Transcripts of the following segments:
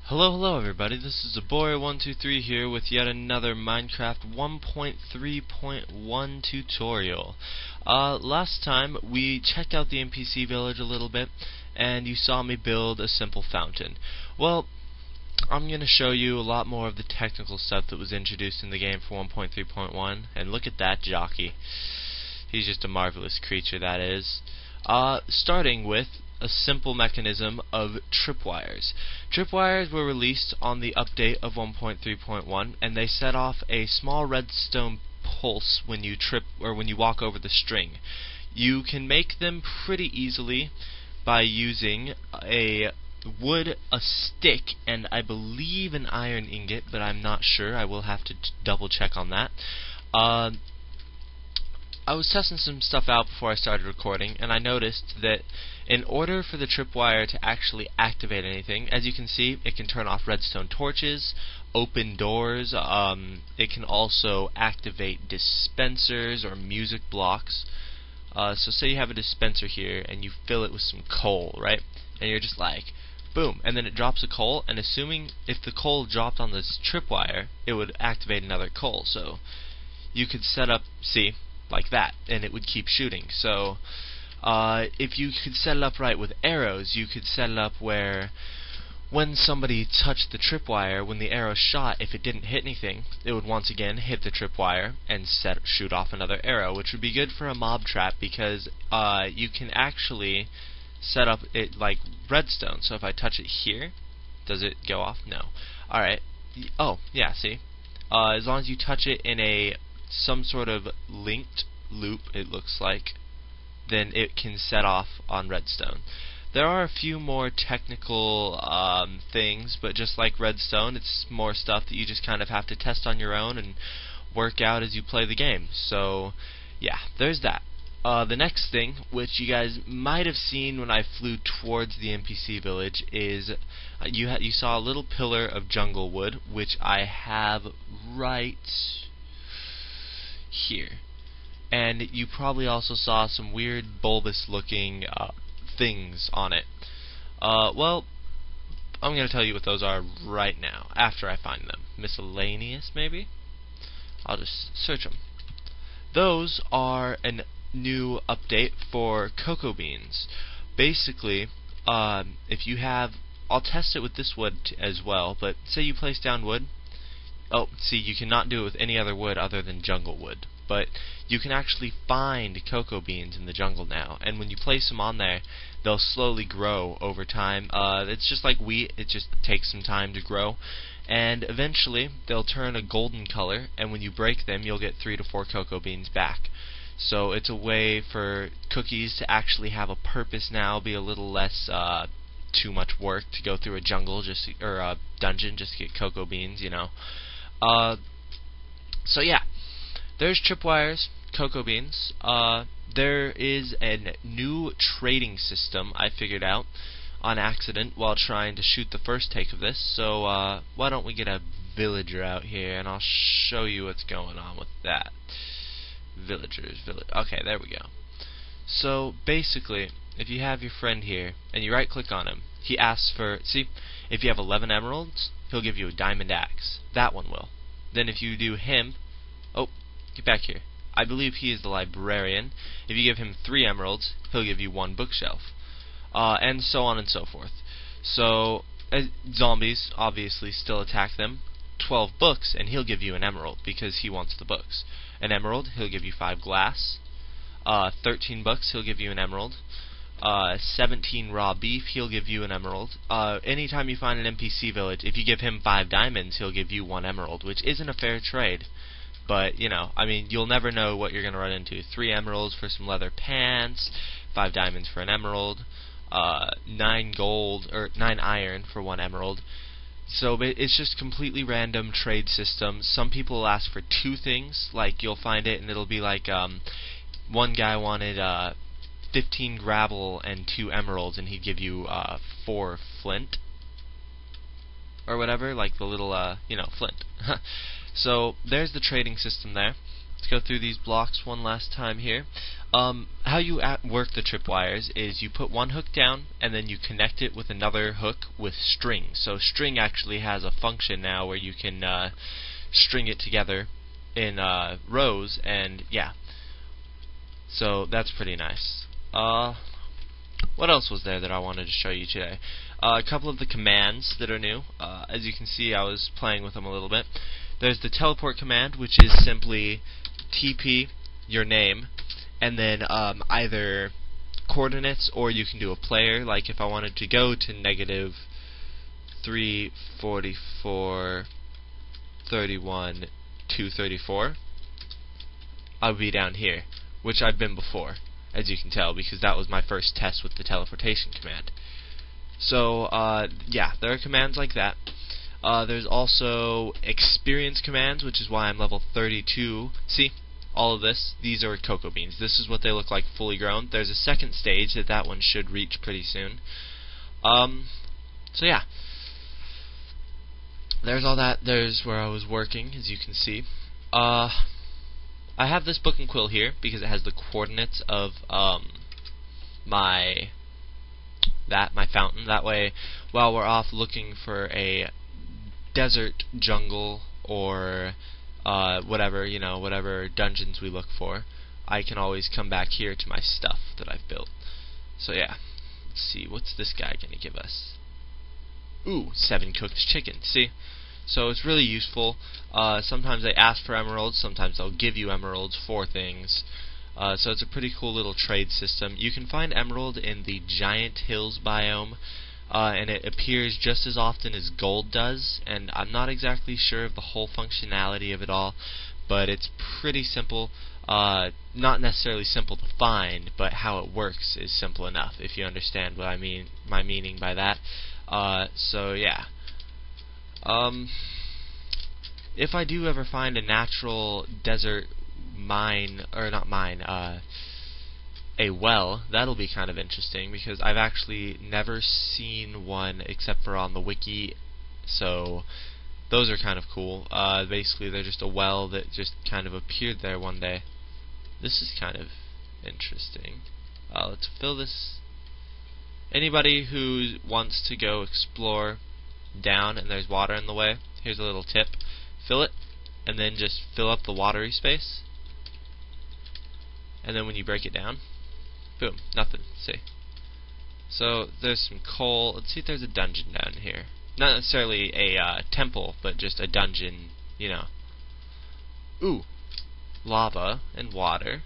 Hello everybody, this is Boy123 here with yet another Minecraft 1.3.1 tutorial. Last time we checked out the NPC village a little bit, and you saw me build a simple fountain. Well, I'm going to show you a lot more of the technical stuff that was introduced in the game for 1.3.1, and look at that jockey. He's just a marvelous creature, that is. Starting with a simple mechanism of tripwires. Tripwires were released on the update of 1.3.1, and they set off a small redstone pulse when you trip or when you walk over the string. You can make them pretty easily by using a wood, a stick, and I believe an iron ingot, but I'm not sure. I will have to double check on that. I was testing some stuff out before I started recording, and I noticed that in order for the tripwire to actually activate anything, as you can see, it can turn off redstone torches, open doors, it can also activate dispensers or music blocks. So say you have a dispenser here, and you fill it with some coal, right? And you're just like, boom, and then it drops a coal, and assuming if the coal dropped on this tripwire, it would activate another coal. So you could set up, see, like that, and it would keep shooting. So if you could set it up right with arrows, you could set it up where when somebody touched the tripwire, when the arrow shot, if it didn't hit anything, it would once again hit the tripwire and shoot off another arrow, which would be good for a mob trap because you can actually set up it like redstone. So if I touch it here, does it go off? No. Alright. Oh, yeah, see? As long as you touch it in some sort of linked loop, it looks like, then it can set off on redstone. There are a few more technical things, but just like redstone, it's more stuff that you just kind of have to test on your own and work out as you play the game. So yeah, there's that. The next thing, which you guys might have seen when I flew towards the NPC village, is you saw a little pillar of jungle wood, which I have right here. And you probably also saw some weird bulbous looking things on it. Well, I'm going to tell you what those are right now, after I find them. Miscellaneous, maybe? I'll just search them. Those are a new update for cocoa beans. Basically, if you have, I'll test it with this wood as well, but say you place down wood. Oh, see, you cannot do it with any other wood other than jungle wood. But you can actually find cocoa beans in the jungle now, and when you place them on there, they'll slowly grow over time. It's just like wheat, it just takes some time to grow, and eventually they'll turn a golden color, and when you break them, you'll get 3 to 4 cocoa beans back. So it's a way for cookies to actually have a purpose now, be a little less too much work to go through a jungle or a dungeon just to get cocoa beans, you know. So yeah, there's tripwires, cocoa beans. There is a new trading system I figured out on accident while trying to shoot the first take of this. So why don't we get a villager out here and I'll show you what's going on with that. Villagers, okay, there we go. So basically, if you have your friend here and you right click on him, he asks for, see, if you have 11 emeralds, he'll give you a diamond axe. That one will. Then if you do him, oh, get back here. I believe he is the librarian. If you give him 3 emeralds, he'll give you 1 bookshelf. And so on and so forth. So, zombies obviously still attack them. 12 books, and he'll give you an emerald because he wants the books. An emerald, he'll give you 5 glass. 13 books, he'll give you an emerald. 17 raw beef, he'll give you an emerald. Anytime you find an NPC village, if you give him 5 diamonds, he'll give you 1 emerald, which isn't a fair trade. But, you know, I mean, you'll never know what you're going to run into. 3 emeralds for some leather pants, 5 diamonds for an emerald, 9 gold, or 9 iron for 1 emerald. So it's just completely random trade system. Some people will ask for 2 things, like you'll find it and it'll be like, one guy wanted 15 gravel and 2 emeralds, and he'd give you 4 flint, or whatever, like the little, you know, flint. So there's the trading system there. let's go through these blocks one last time here. How you work the tripwires is you put one hook down and then you connect it with another hook with string. So string actually has a function now where you can string it together in rows, and yeah, so that's pretty nice. What else was there that I wanted to show you today? A couple of the commands that are new. As you can see, I was playing with them a little bit. There's the teleport command, which is simply TP your name, and then either coordinates, or you can do a player. Like if I wanted to go to negative 344 31 234, I would be down here, which I've been before, as you can tell, because that was my first test with the teleportation command. So yeah, there are commands like that. There's also experience commands, which is why I'm level 32. See, all of this, these are cocoa beans. This is what they look like fully grown. There's a second stage that one should reach pretty soon. So yeah, there's all that. There's where I was working, as you can see. I have this book and quill here because it has the coordinates of my fountain. That way, while we're off looking for a desert jungle or whatever, you know, whatever dungeons we look for, I can always come back here to my stuff that I've built. So yeah, let's see, what's this guy gonna give us? Ooh, 7 cooked chicken. See? So it's really useful. Sometimes they ask for emeralds, sometimes they'll give you emeralds for things. So it's a pretty cool little trade system. You can find emerald in the Giant Hills biome, and it appears just as often as gold does, and I'm not exactly sure of the whole functionality of it all, but it's pretty simple. Not necessarily simple to find, but how it works is simple enough, if you understand what I mean, my meaning by that. So yeah. If I do ever find a natural desert mine, or not mine, a well, that'll be kind of interesting, because I've actually never seen one except for on the wiki, so those are kind of cool. Basically they're just a well that just kind of appeared there one day. This is kind of interesting. Let's fill this. Anybody who wants to go explore down and there's water in the way, here's a little tip. Fill it, and then just fill up the watery space, and then when you break it down, boom, nothing. See? So there's some coal. Let's see if there's a dungeon down here. Not necessarily a temple, but just a dungeon, you know. Ooh, lava and water,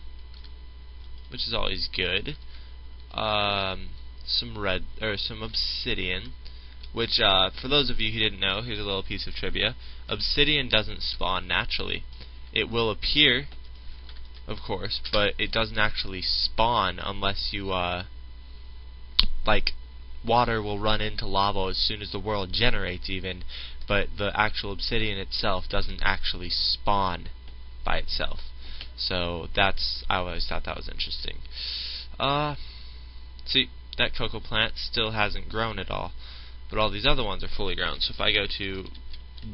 which is always good. Some obsidian, which for those of you who didn't know, here's a little piece of trivia. Obsidian doesn't spawn naturally. It will appear, of course, but it doesn't actually spawn unless you like, water will run into lava as soon as the world generates even, but the actual obsidian itself doesn't actually spawn by itself. So that's, I always thought that was interesting. See, that cocoa plant still hasn't grown at all, but all these other ones are fully grown. So if I go to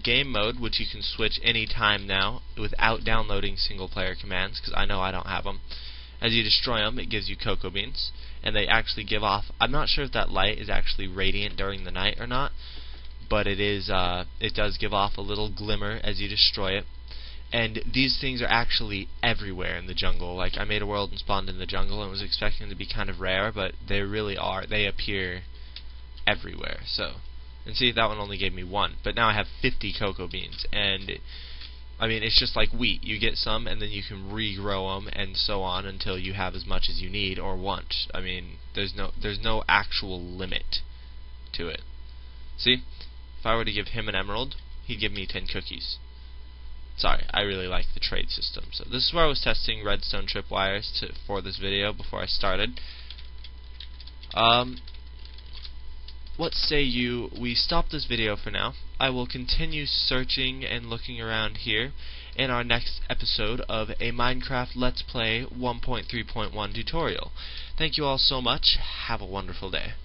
game mode, which you can switch any time now without downloading single player commands, because I know I don't have them, as you destroy them it gives you cocoa beans, and they actually give off, I'm not sure if that light is actually radiant during the night or not, but it is it does give off a little glimmer as you destroy it. And these things are actually everywhere in the jungle. Like, I made a world and spawned in the jungle and was expecting them to be kind of rare, but they really are. They appear everywhere. So, and see, that one only gave me 1, but now I have 50 cocoa beans, and I mean, it's just like wheat. You get some, and then you can regrow them, and so on until you have as much as you need or want. I mean, there's no actual limit to it. See, if I were to give him an emerald, he'd give me 10 cookies. Sorry, I really like the trade system. So this is where I was testing redstone tripwires for this video before I started. What say you, we stop this video for now. I will continue searching and looking around here in our next episode of a Minecraft Let's Play 1.3.1 tutorial. Thank you all so much. Have a wonderful day.